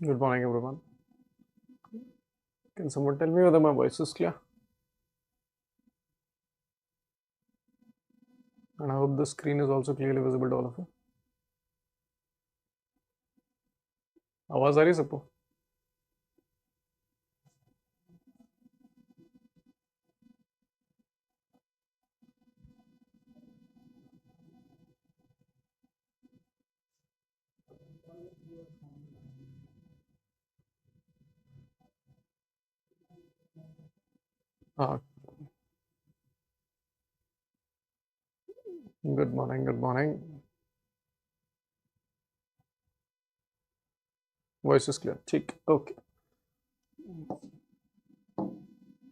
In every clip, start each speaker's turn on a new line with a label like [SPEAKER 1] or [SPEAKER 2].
[SPEAKER 1] Good morning, everyone. Can someone tell me whether my voice is clear? And I hope the screen is also clearly visible to all of you. आवाज आ रही है सबको? हाँ. Good morning. Good morning. Voice is clear. ठीक. Okay.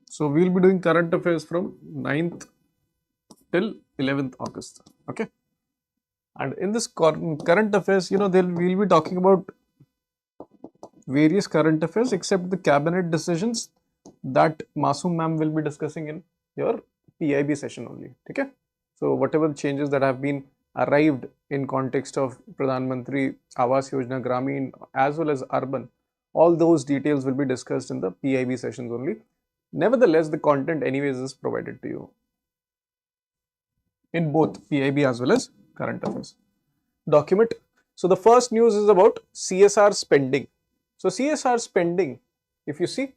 [SPEAKER 1] So we'll be doing current affairs from 9th till 11th August. Okay. And in this current affairs, we'll be talking about various current affairs except the cabinet decisions that Masoom ma'am will be discussing in your PIB session only. Okay. So whatever changes that have been arrived in context of Pradhan Mantri Awas Yojana Gramin as well as urban, all those details will be discussed in the PIB sessions only. Nevertheless, the content anyways is provided to you in both PIB as well as current affairs document. So the first news is about CSR spending. So CSR spending, if you see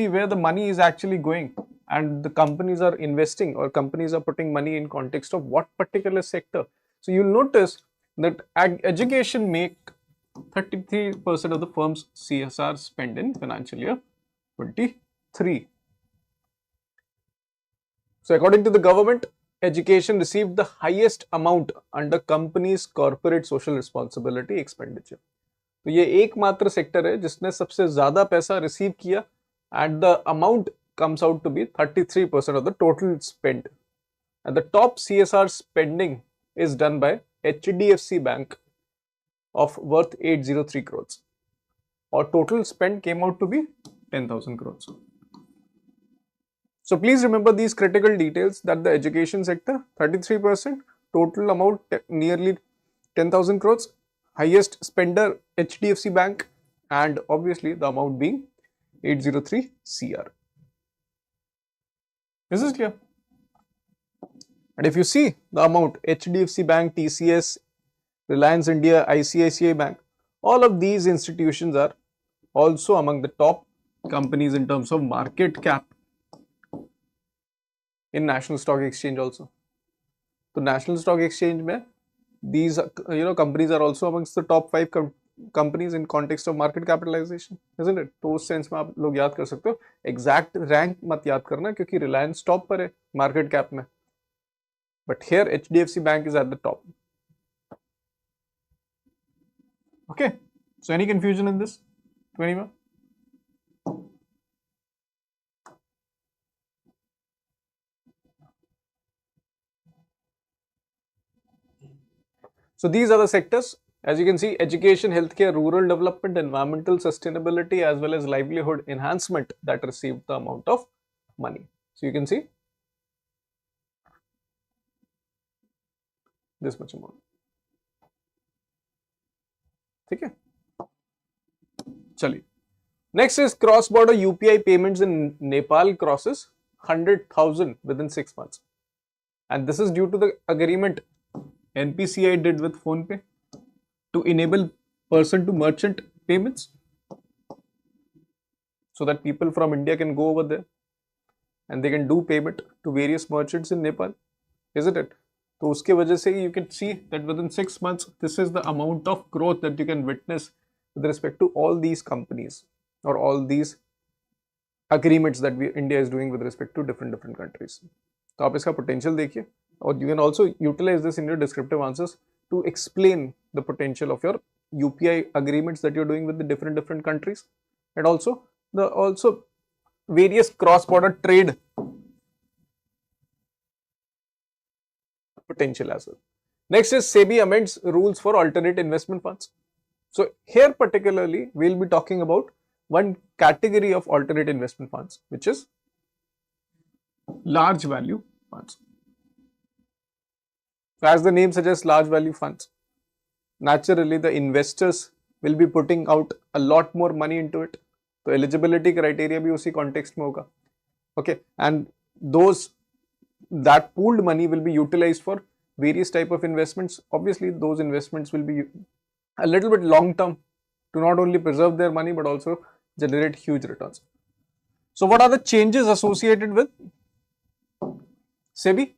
[SPEAKER 1] where the money is actually going and the companies are investing or companies are putting money in context of what particular sector. So you'll notice that education make 33% of the firm's CSR spend in financial year 23. So according to the government, education received the highest amount under companies corporate social responsibility expenditure. तो ये एकमात्र sector है जिसने सबसे ज्यादा पैसा receive किया and the amount comes out to be 33% of the total spend. And the top CSR spending is done by HDFC Bank of worth 803 crores. Or total spend came out to be 10,000 crores. So please remember these critical details that the education sector 33%, total amount nearly 10,000 crores, highest spender HDFC Bank, and obviously the amount being 803 CR. Is this clear? And if you see the amount HDFC Bank, TCS, Reliance India, ICICI Bank, all of these institutions are also among the top companies in terms of market cap in National Stock Exchange also. So National Stock Exchange में these companies are also amongst the top 5 companies in context of market capitalization, isn't it? तो उस sense में आप लोग याद कर सकते हो. एग्जैक्ट रैंक मत याद करना क्योंकि रिलायंस टॉप पर है मार्केट कैप में, but here HDFC bank is at the top. Okay, so any confusion in this to anyone? So these are the sectors. As you can see, education, healthcare, rural development, environmental sustainability, as well as livelihood enhancement that received the amount of money. So you can see this much amount. Okay. Chali. Next is cross-border UPI payments in Nepal crosses 100,000 within 6 months. And this is due to the agreement NPCI did with PhonePe to enable person to merchant payments so that people from India can go over there and they can do payment to various merchants in Nepal, isn't it? So uske wajah se you can see that within 6 months this is the amount of growth that you can witness with respect to all these companies or all these agreements that India is doing with respect to different countries. तो आप इसका potential देखिए और you can also utilize this in your descriptive answers to explain the potential of your UPI agreements that you're doing with the different countries, and also various cross-border trade potential as well. Next is SEBI amends rules for alternate investment funds. So here particularly we'll be talking about one category of alternate investment funds, which is large value funds. So as the name suggests, large value funds, naturally the investors will be putting out a lot more money into it. So eligibility criteria bhi usi context mein hoga. Okay, and that pooled money will be utilized for various type of investments. Obviously, those investments will be a little bit long term to not only preserve their money but also generate huge returns. So what are the changes associated with SEBI?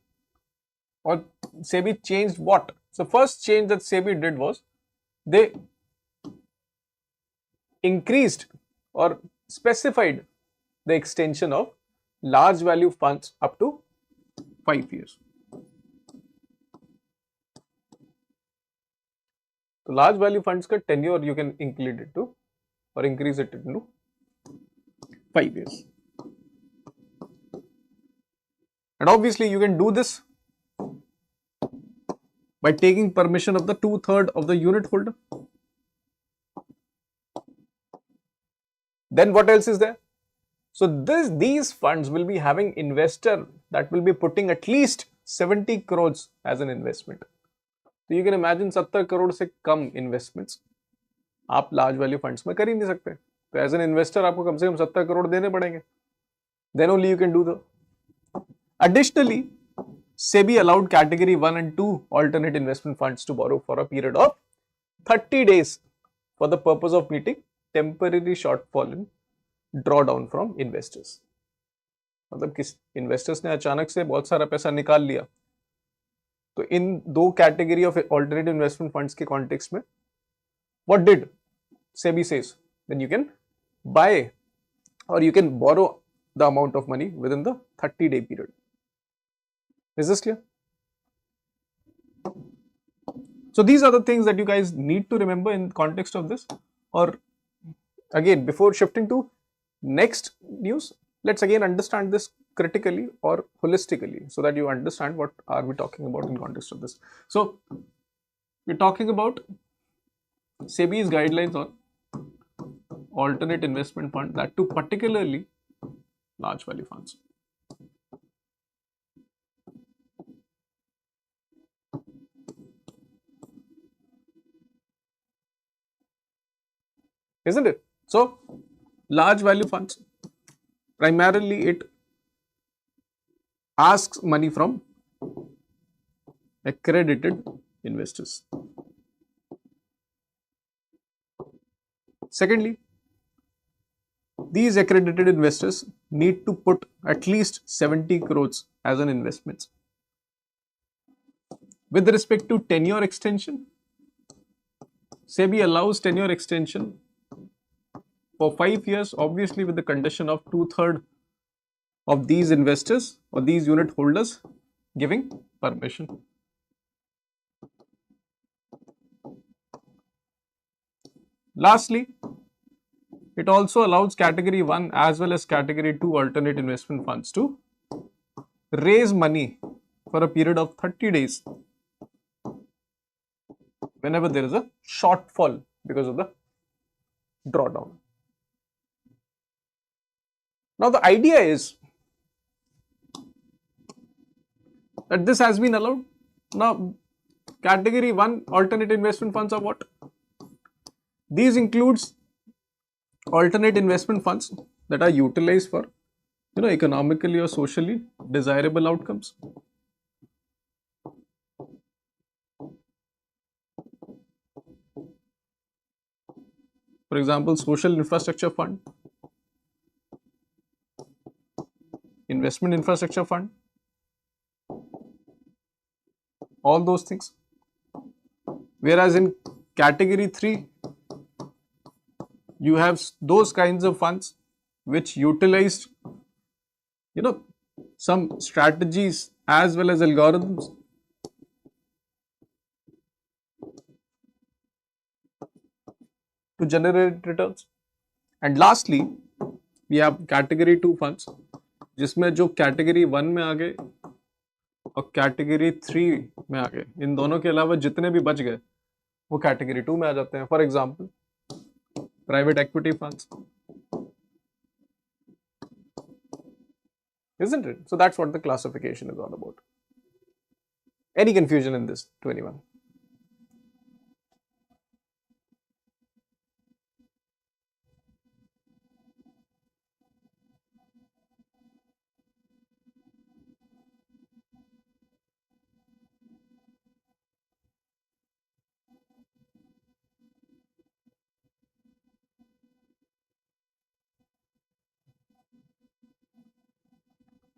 [SPEAKER 1] Or SEBI changed what? So first change that SEBI did was they increased or specified the extension of large value funds up to 5 years. So large value funds ka tenure you can include it to or increase it into 5 years. And obviously you can do this by taking permission of the 2/3 of the unit holder. Then what else is there? So these funds will be having investor that will be putting at least 70 crores as an investment. So you can imagine 70 crore से कम investments आप large value funds में कर ही नहीं सकते. तो as an investor आपको कम से कम 70 crore देने पड़ेंगे. Then only you can do the. Additionally, SEBI allowed category 1 and 2 alternate investment funds to borrow for a period of 30 days for the purpose of meeting temporary shortfall in drawdown from investors. मतलब किस investors ने अचानक से बहुत सारा पैसा निकाल लिया. तो इन दो category of alternative investment funds के कॉन्टेक्स्ट में what did SEBI says then you can buy or you can borrow the amount of money within the 30-day period. Is this clear? So these are the things that you guys need to remember in context of this. Or again, before shifting to next news, let's again understand this critically or holistically so that you understand what are we talking about in context of this. So we're talking about SEBI's guidelines on alternate investment fund, that too particularly large value funds. Isn't it? So large value funds, primarily it asks money from accredited investors. Secondly, these accredited investors need to put at least 70 crores as an investment. With respect to tenure extension, SEBI allows tenure extension for 5 years, obviously with the condition of 2/3 of these investors or these unit holders giving permission. Lastly, it also allows category 1 as well as category 2 alternate investment funds to raise money for a period of 30 days whenever there is a shortfall because of the drawdown. Now the idea is that this has been allowed. Now category 1 alternate investment funds are what? These includes alternate investment funds that are utilized for economically or socially desirable outcomes. For example, social infrastructure fund, investment infrastructure fund, all those things. Whereas in category 3, you have those kinds of funds which utilized some strategies as well as algorithms to generate returns. And lastly, we have category 2 funds जिसमें जो category 1 में आ गए और category 3 में आ गए, इन दोनों के अलावा जितने भी बच गए वो category 2 में आ जाते हैं. For example, private equity funds, isn't it? So that's what the classification is all about. Any confusion in this to anyone?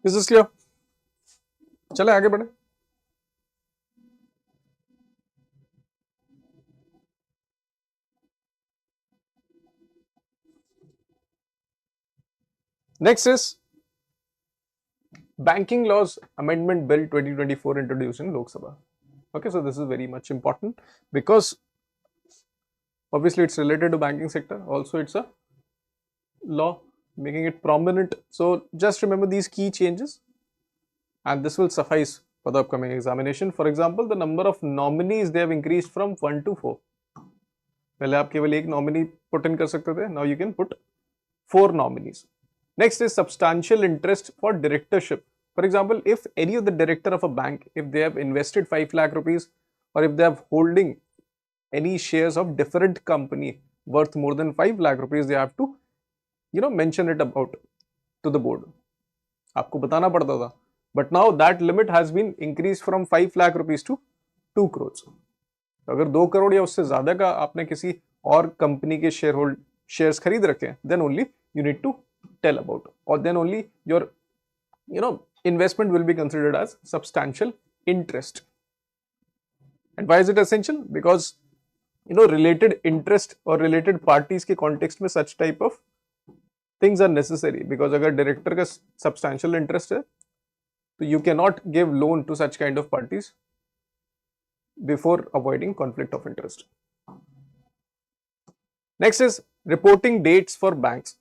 [SPEAKER 1] Is this clear? चले आगे बढ़े. Next is Banking Laws Amendment Bill 2024 introduced in Lok Sabha. Okay, so this is very much important because obviously it's related to banking sector. Also, it's a law making it prominent. So just remember these key changes, and this will suffice for the upcoming examination. For example, the number of nominees they have increased from 1 to 4. पहले आप केवल एक nominee put in कर सकते थे. Now you can put 4 nominees. Next is substantial interest for directorship. For example, if any of the director of a bank, if they have invested 5 lakh rupees or if they have holding any shares of different company worth more than 5 lakh rupees, they have to, mention it about to the board. आपको बताना पड़ता था. But now that limit has been increased from 5 lakh rupees to 2 crores. अगर 2 करोड़ या उससे ज्यादा का आपने किसी और कंपनी के शेयर्स खरीद रखे, then only you need to tell about, or then only your investment will be considered as substantial interest. And why is it essential? Because related interest or related parties के context में such type of things are necessary. Because अगर director का substantial interest है, so you cannot give loan to such kind of parties before avoiding conflict of interest. Next is reporting dates for banks.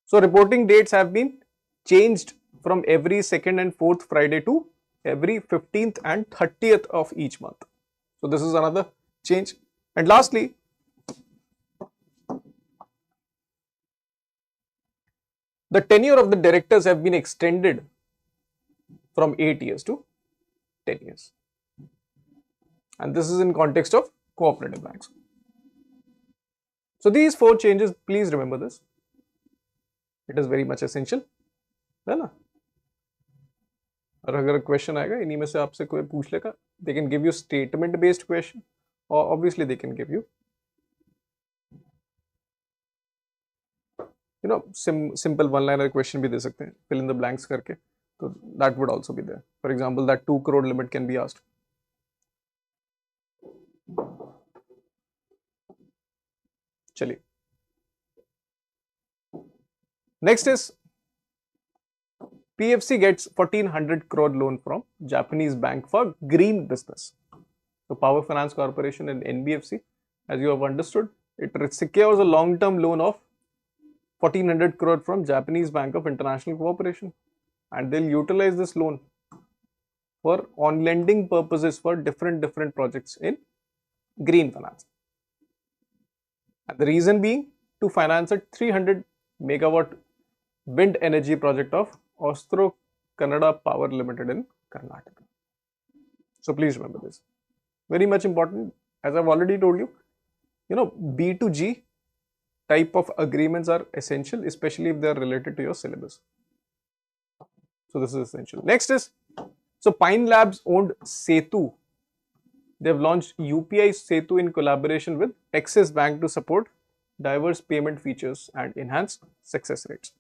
[SPEAKER 1] So reporting dates have been changed from every second and fourth Friday to every 15th and 30th of each month. So this is another change. And lastly, the tenure of the directors have been extended from 8 years to 10 years. And this is in context of cooperative banks. So these 4 changes, please remember this. It is very much essential, है ना? और अगर question आएगा इन्हीं में से आपसे कोई पूछ लेगा, they can give you statement based question, or obviously they can give you simple one liner question भी दे सकते हैं, fill in the blanks करके, तो that would also be there. For example, that 2 crore limit can be asked. चलिए, next is PFC gets 1400 crore loan from Japanese bank for green business. So Power Finance Corporation and NBFC, as you have understood, it secures a long-term loan of 1400 crore from Japanese Bank of International Cooperation, and they'll utilize this loan for on lending purposes for different projects in green finance. And the reason being to finance a 300 megawatt wind energy project of Austro Kannada Power Limited in Karnataka. So please remember this. Very much important. As I've already told you, B2G type of agreements are essential, especially if they are related to your syllabus. So this is essential. Next is, so Pine Labs owned Setu. They have launched UPI Setu in collaboration with Axis Bank to support diverse payment features and enhance success rates.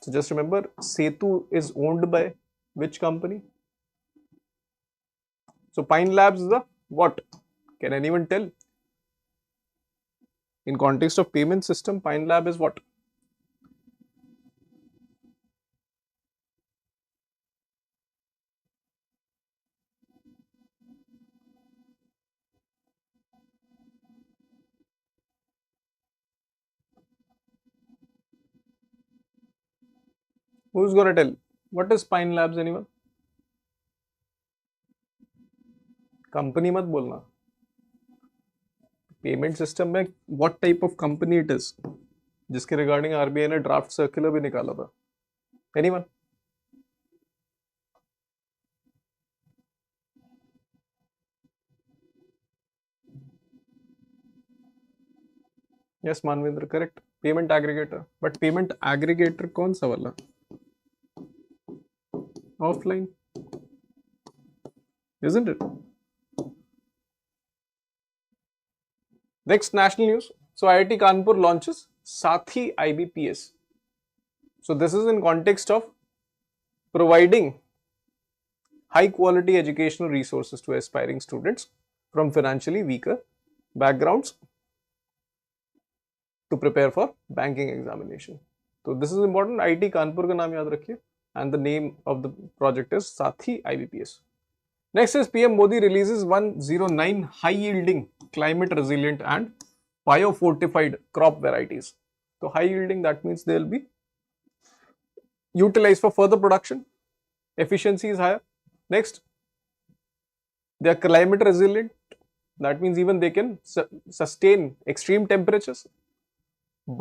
[SPEAKER 1] So just remember, Setu is owned by which company? So Pine Labs is the what? Can anyone tell? In context of payment system, Pine Lab is what? Who's gonna tell? What is Pine Labs, anyone? Company मत बोलना. Payment system में what type of company it is? जिसके regarding RBI ने draft circular भी निकाला था. Anyone? Yes, Manvendra, correct. Payment aggregator. But payment aggregator कौन सा वाला? Offline, isn't it? Next national news. So IIT Kanpur launches Sathi IBPS. So this is in context of providing high quality educational resources to aspiring students from financially weaker backgrounds to prepare for banking examination. So this is important. IIT Kanpur का नाम याद रखिए, and the name of the project is Sathi IBPS. Next is PM Modi releases 109 high yielding, climate resilient and biofortified crop varieties. So high yielding, that means they will be utilized for further production, efficiency is higher. Next, they are climate resilient, that means even they can sustain extreme temperatures.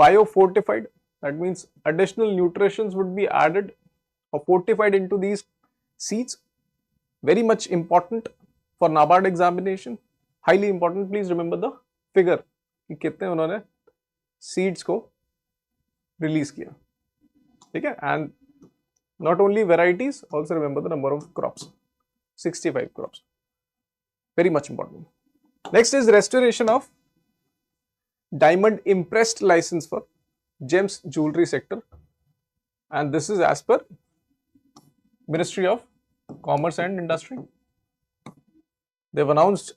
[SPEAKER 1] Biofortified, that means additional nutrients would be added or fortified into these seeds. Very much important for NABARD examination, highly important. Please remember the figure कि कितने उन्होंने seeds को release किया, ठीक है? And not only varieties, also remember the number of crops, 65 crops. Very much important. Next is restoration of diamond impressed license for gems jewelry sector, and this is as per Ministry of Commerce and Industry. They've announced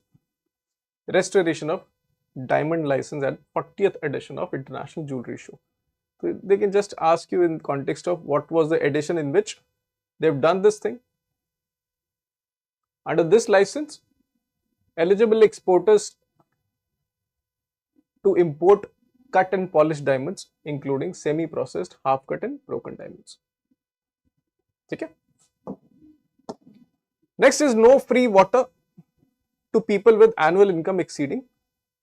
[SPEAKER 1] restoration of diamond license at 40th edition of International Jewelry Show. So they can just ask you in context of what was the edition in which they've done this thing. Under this license, eligible exporters to import cut and polished diamonds, including semi-processed, half-cut and broken diamonds. Okay. Next is no free water to people with annual income exceeding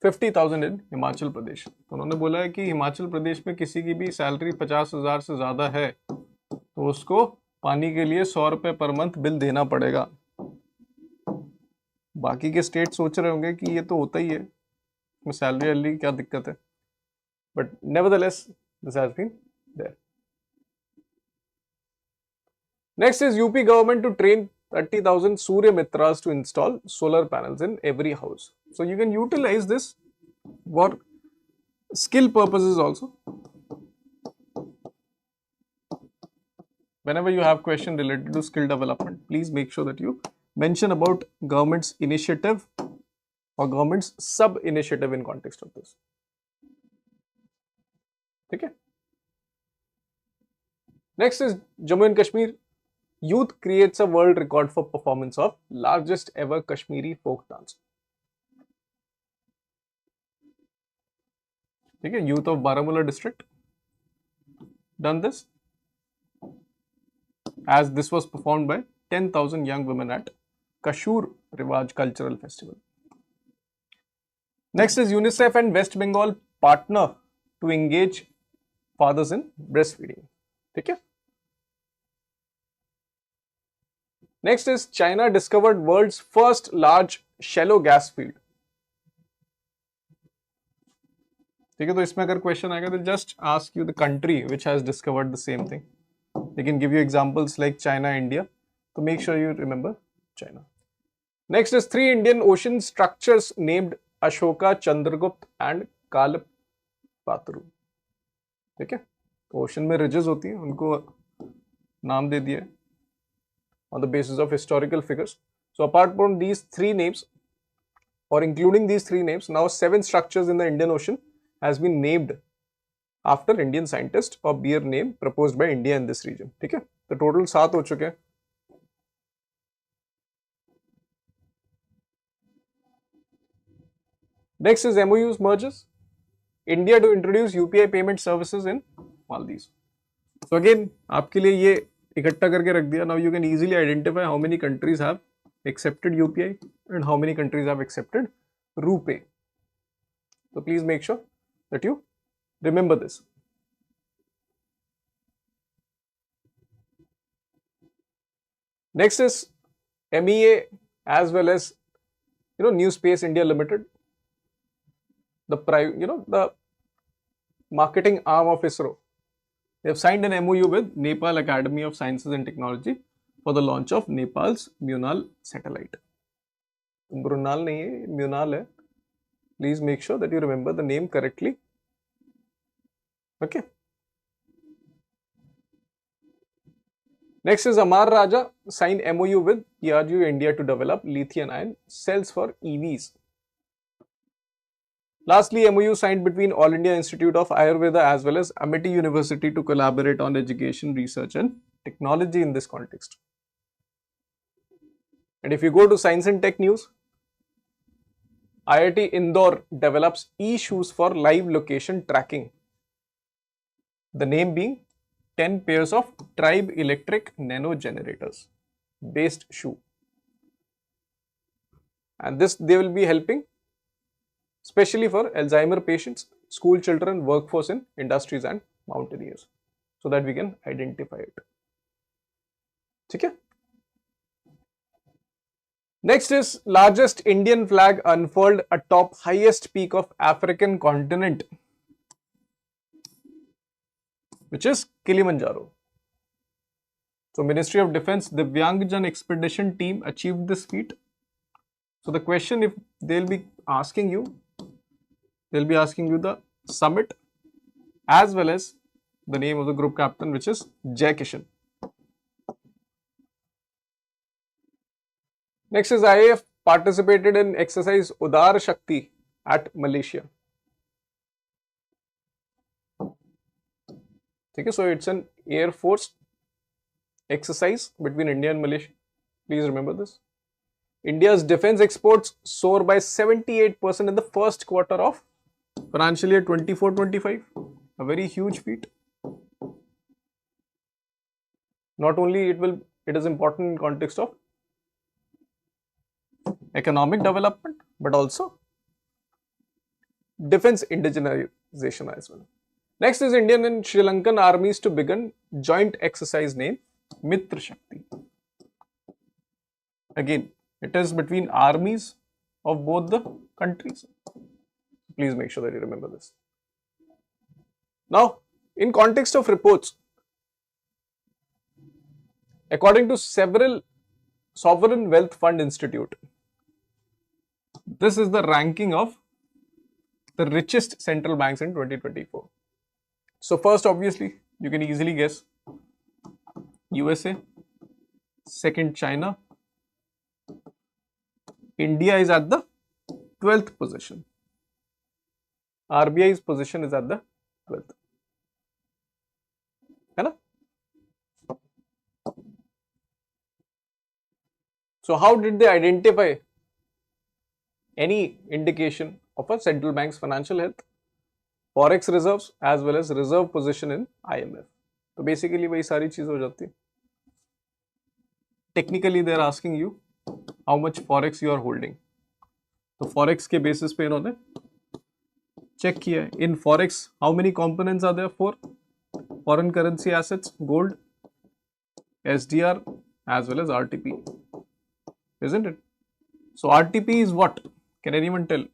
[SPEAKER 1] 50,000 in Himachal Pradesh. तो उन्होंने बोला है कि हिमाचल प्रदेश में किसी की भी salary 50,000 से ज़्यादा है तो उसको पानी के लिए 100 रुपये पर मंथ बिल देना पड़ेगा. बाकी के स्टेट सोच रहे होंगे कि ये तो होता ही है, में सैलरी वाली क्या दिक्कत है, but nevertheless this has been there. Next is UP government to train 30,000 Surya Mitras to install solar panels in every house. So you can utilize this for skill purposes also. Whenever you have question related to skill development, please make sure that you mention about government's initiative or government's sub-initiative in context of this. Okay. Next is Jammu and Kashmir. Youth creates a world record for performance of largest ever Kashmiri folk dance. Okay, youth of Baramulla district done this, as this was performed by 10,000 young women at Kashur Rivaj Cultural Festival. Next is UNICEF and West Bengal partner to engage fathers in breastfeeding. Okay. Next is China discovered world's first large shallow gas field. ठीक है, तो इसमें अगर question आएगा तो just ask you the country which has discovered the same thing. They can give you examples like China, India. So make sure you remember China. Next is 3 Indian ocean structures named Ashoka, Chandragupta and Kalpataru. ठीक है, तो ocean में ridges होती हैं, उनको नाम दे दिया on the basis of historical figures. So apart from these 3 names, or including these 3 names, now 7 structures in the Indian Ocean has been named after Indian scientist or beer name proposed by India in this region. ठीक है, तो total 7 हो चुके हैं. Next is MOUs mergers. India to introduce UPI payment services in Maldives. So again, आपके लिए ये इकट्ठा करके रख दिया. Now you can easily identify how many countries have accepted UPI and how many countries have accepted RuPay. So please make sure that you remember this. Next is MEA as well as New Space India Limited, the the marketing arm of ISRO. They have signed an MOU with Nepal Academy of Sciences and Technology for the launch of Nepal's Munal satellite. Brunal nahi hai, Munal hai. Please make sure that you remember the name correctly. Okay. Next is Amar Raja signed MOU with PRU India to develop lithium ion cells for EVs. Lastly, MOU signed between All India Institute of Ayurveda as well as Amity University to collaborate on education, research and technology in this context. And if you go to Science and Tech News, IIT Indore develops e-shoes for live location tracking. The name being 10 pairs of Tribe electric nano generators based shoe. And this they will be helping especially for Alzheimer patients, school children, workforce in industries and mountaineers, so that we can identify it. Okay? Next is largest Indian flag unfurled atop highest peak of African continent, which is Kilimanjaro. So Ministry of Defense Divyangjan expedition team achieved this feat. So the question, if they'll be asking you the summit as well as the name of the group captain, which is Jai Kishan. Next is IAF participated in exercise Udar Shakti at Malaysia. Okay, so it's an Air Force exercise between India and Malaysia. Please remember this. India's defense exports soar by 78% in the first quarter of financial year 24-25. A very huge feat. Not only it is important in context of economic development, but also defense indigenization as well. Next is Indian and Sri Lankan armies to begin joint exercise named Mitra Shakti. Again, it is between armies of both the countries. Please make sure that you remember this. Now, in context of reports, according to several Sovereign Wealth Fund Institute, this is the ranking of the richest central banks in 2024. So first, obviously, you can easily guess USA, second China, India is at the 12th position. RBI's position is at the 12th. Hai na? So how did they identify any indication of a central bank's financial health? Forex reserves as well as reserve position in IMF. So basically वही सारी चीज हो जाती है. Technically they are asking you how much forex you are holding. तो forex के basis पे इन्होंने check किया है. In forex, how many components are there for foreign currency assets? Gold, SDR as well as RTP, isn't it? So RTP is what? Can anyone tell?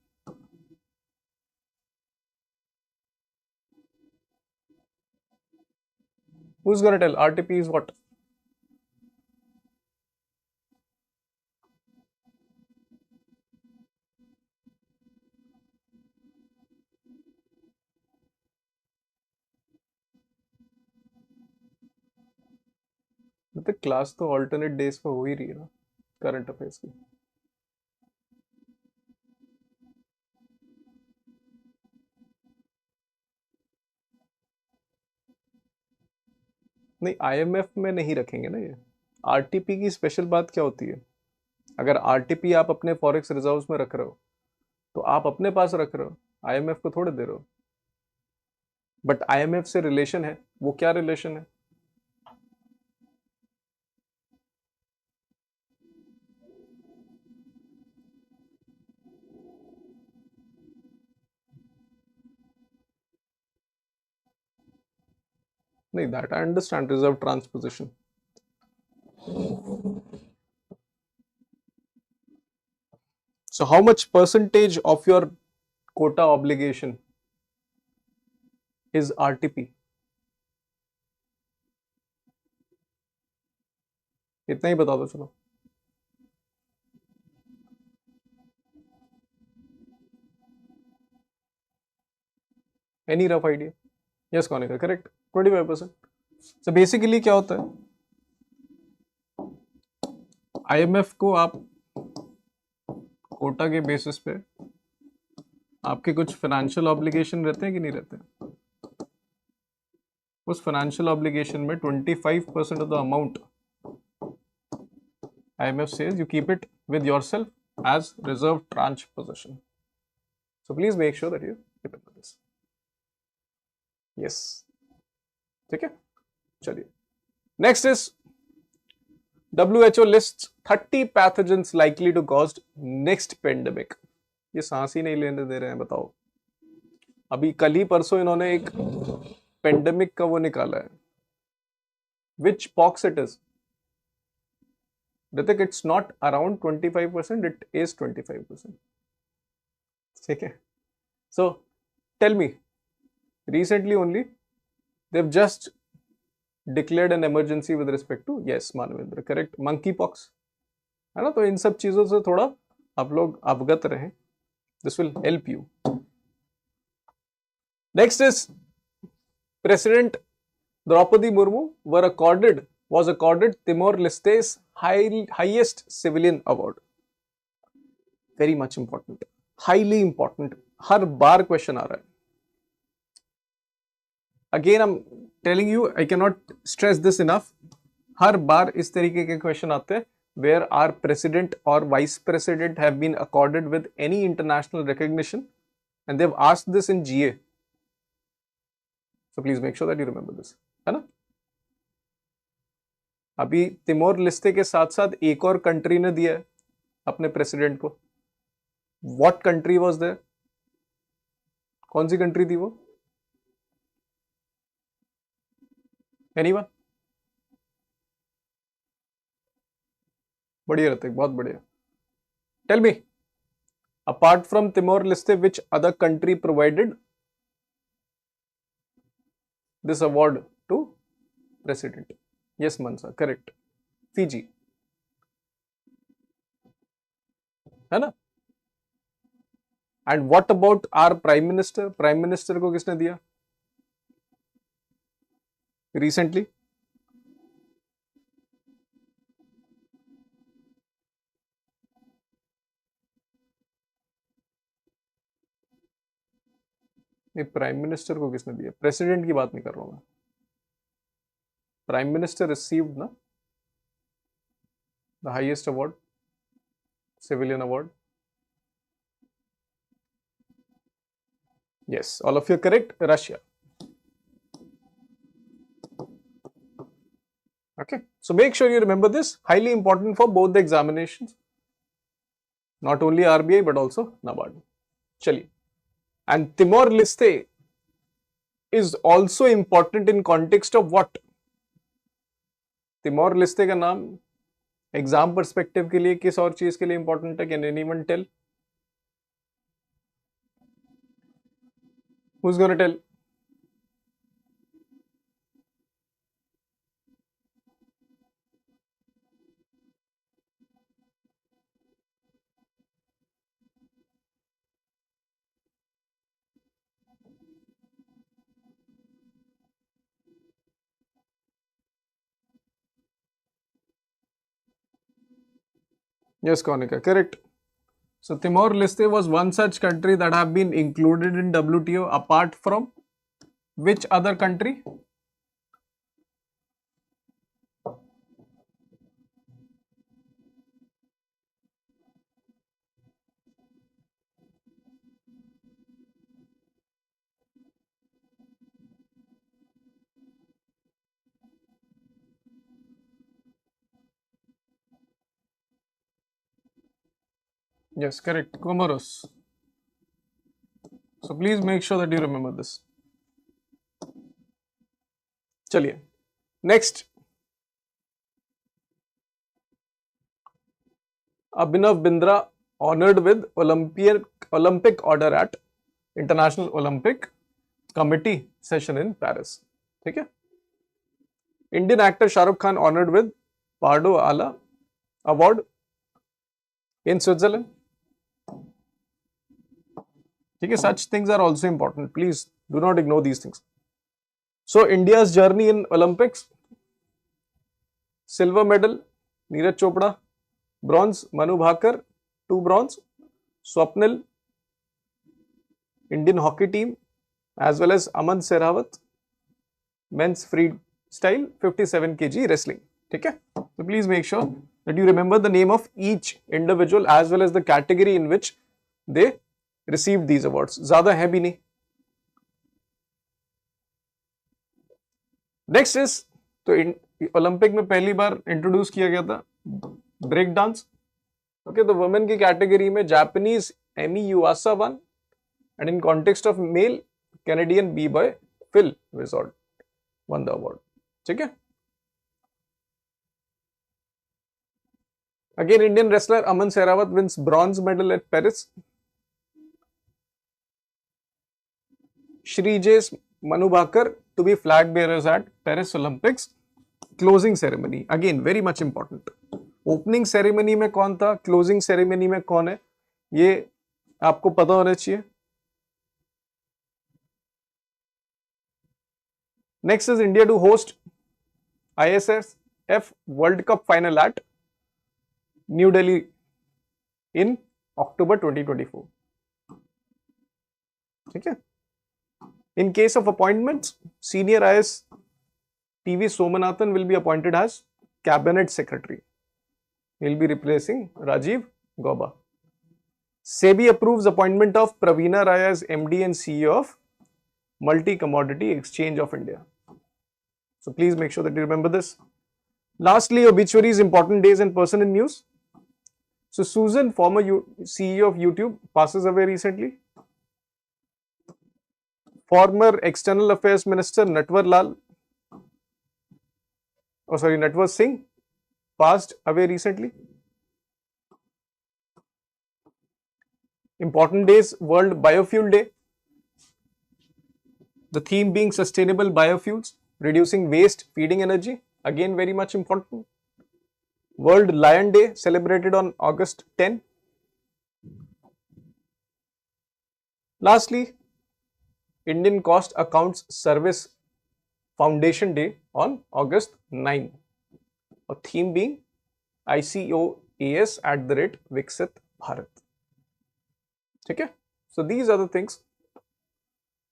[SPEAKER 1] Who's going to tell? RTP is what? मतलब class तो alternate days पे हो ही रही है ना current affairs की. नहीं, IMF में नहीं रखेंगे ना ये. आरटीपी की स्पेशल बात क्या होती है? अगर आरटीपी आप अपने फॉरेक्स रिजर्व्स में रख रहे हो तो आप अपने पास रख रहे हो, आईएमएफ को थोड़े दे रहे हो. बट आईएमएफ से रिलेशन है. वो क्या रिलेशन है? नहीं, that I understand, reserve transposition. So how much percentage of your quota obligation is RTP? इतना ही बता दो चलो. Any rough idea? Yes, कौन है? Correct. 25%. So basically क्या होता है? IMF को आप कोटा के बेसिस पे आपके कुछ फाइनेंशियल ऑब्लिगेशन रहते हैं कि नहीं रहते हैं? उस फाइनेंशियल ऑब्लिगेशन में 25% of the amount IMF says you keep it with yourself as reserve tranche position. So please make sure that you remember this. Yes. ठीक है, चलिए. Next is WHO lists 30 pathogens likely to cause next pandemic. ये सांस ही नहीं लेने दे रहे हैं, बताओ. अभी कल ही परसों इन्होंने एक पेंडेमिक का वो निकाला है. Which pox it is? Ritik, it's not around 25%, it is 25%. ठीक है. So tell me, recently only they've just declared an emergency with respect to, yes Manvendra, correct, monkeypox, है ना. तो इन सब चीजों से थोड़ा आप लोग अवगत रहें. This will help you. Next is President Draupadi Murmu was accorded Timor-Leste's highest civilian award. Very much important, highly important. Her bar question आ रहा है. Again, I'm telling you, I cannot stress this enough. हर बार इस तरीके के question आते हैं where our president or vice president have been accorded with any international recognition, and they've asked this in GA. So please make sure that you remember this, है ना. अभी Timor लिस्टे के साथ साथ एक और कंट्री ने दिया है अपने प्रेसिडेंट को. What country was there? कौन सी कंट्री थी वो? Anyone? बढ़िया रहते, बहुत बढ़िया. Tell me, apart from Timor Leste, which other country provided this award to president? Yes, Mansa, correct. Fiji, है ना. And what about our prime minister? Prime minister को किसने दिया recently? नहीं, प्राइम मिनिस्टर को किसने दिया? प्रेसिडेंट की बात नहीं कर रहा हूं मैं. प्राइम मिनिस्टर रिसीव्ड ना the highest award, civilian award. Yes, all of you correct. Russia. Okay, so make sure you remember this. Highly important for both the examinations, not only RBI but also NABARD. चलिए. And Timor Leste is also important in context of what? Timor Leste का नाम exam perspective के लिए किस और चीज के लिए इंपॉर्टेंट है? Can anyone tell? Who's going to tell? Yes, Konika, correct. So Timor Leste was one such country that have been included in WTO apart from which other country? Yes, correct, Comoros. So please make sure that you remember this. चलिए, next. Abhinav Bindra honored with Olympic order at International Olympic Committee session in Paris. ठीक है. Indian actor Shah Rukh Khan honored with Pardo Ala award in Switzerland. ठीक है. Such things are also important. Please do not ignore these things. So India's journey in Olympics, silver medal, Neeraj Chopra, Bronze, Manu Bhaker, 2 bronze. Swapnil, Indian hockey team, as well as Aman Sehrawat, men's freestyle 57 kg wrestling. Okay? So please make sure that you remember the name of each individual as well as the category in which they received these awards. ज़्यादा है भी नहीं. Next is, तो Olympic में पहली बार introduce किया गया था ब्रेक डांस. ओके, तो वुमेन की कैटेगरी में Japanese Ami Yuasa won, and in context of male Canadian B boy Phil Wizard won the award. ठीक है. Again Indian wrestler Aman Sehrawat wins bronze medal at Paris. Sreejesh Manu Bhaker to be flag bearers at Paris Olympics. Closing ceremony, again very much important. Opening ceremony में कौन था, closing ceremony में कौन है, ये आपको पता होना चाहिए. Next is India to host ISSF World Cup final at New Delhi in October 2024. ठीक है. In case of appointments, senior IS TV Somanathan will be appointed as cabinet secretary. He will be replacing Rajiv Gauba. SEBI approves appointment of Praveena Rai as MD and CEO of Multi Commodity Exchange of India. So please make sure that you remember this. Lastly, obituaries, important days and person in news. So Susan, former CEO of YouTube, passes away recently. Former External Affairs Minister Natwar Singh passed away recently. Important days, World Biofuel Day. The theme being sustainable biofuels, reducing waste, feeding energy. Again, very much important. World Lion Day, celebrated on August 10. Lastly, Indian Cost Accounts Service Foundation Day on August 9. A theme being ICOAS @Viksit Bharat. Okay? So these are the things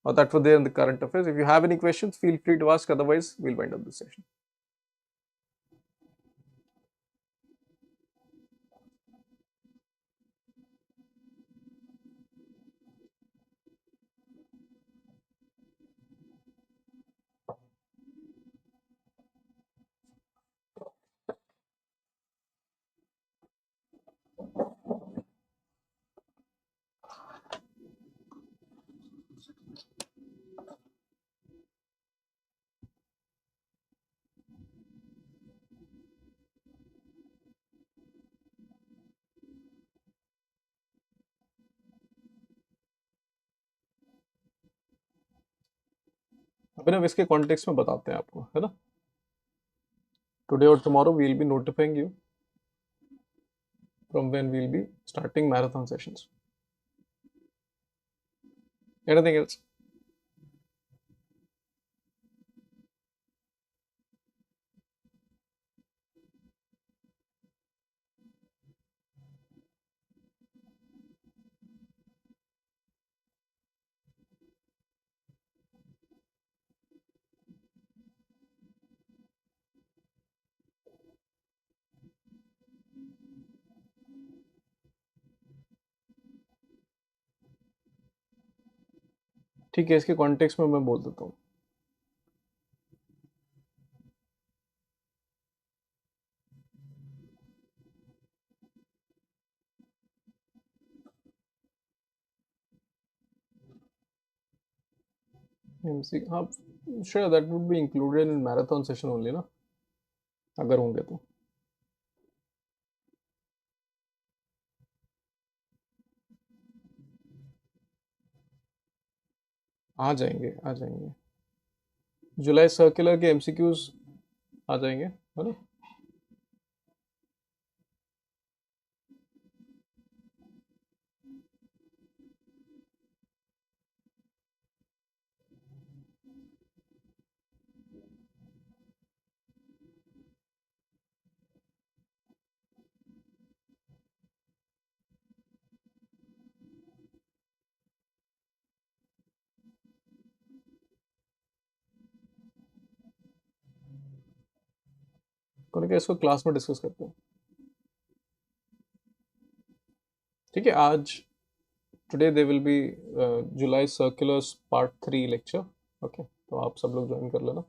[SPEAKER 1] that were there in the current affairs. If you have any questions, feel free to ask. Otherwise, we'll wind up this session. अभिनव इसके context में बताते हैं आपको, है ना. Today और tomorrow we will be notifying you from when we will be starting marathon sessions. Anything else? ठीक है, इसके कॉन्टेक्स्ट में मैं बोल देता हूँ. MC, हाँ, sure that would be included in marathon session only ना, अगर होंगे तो. आ जाएंगे. जुलाई सर्कुलर के MCQs आ जाएंगे, है ना. कौन क्या इसको क्लास में डिस्कस करते हैं, ठीक है। आज today they will be July circulars part 3 lecture, okay, तो आप सब लोग ज्वाइन कर लेना।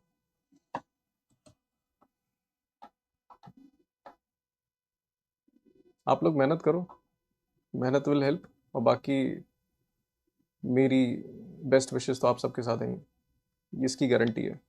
[SPEAKER 1] आप लोग मेहनत करो, मेहनत विल हेल्प, और बाकी मेरी बेस्ट विशेस तो आप सबके साथ हैं, इसकी गारंटी है।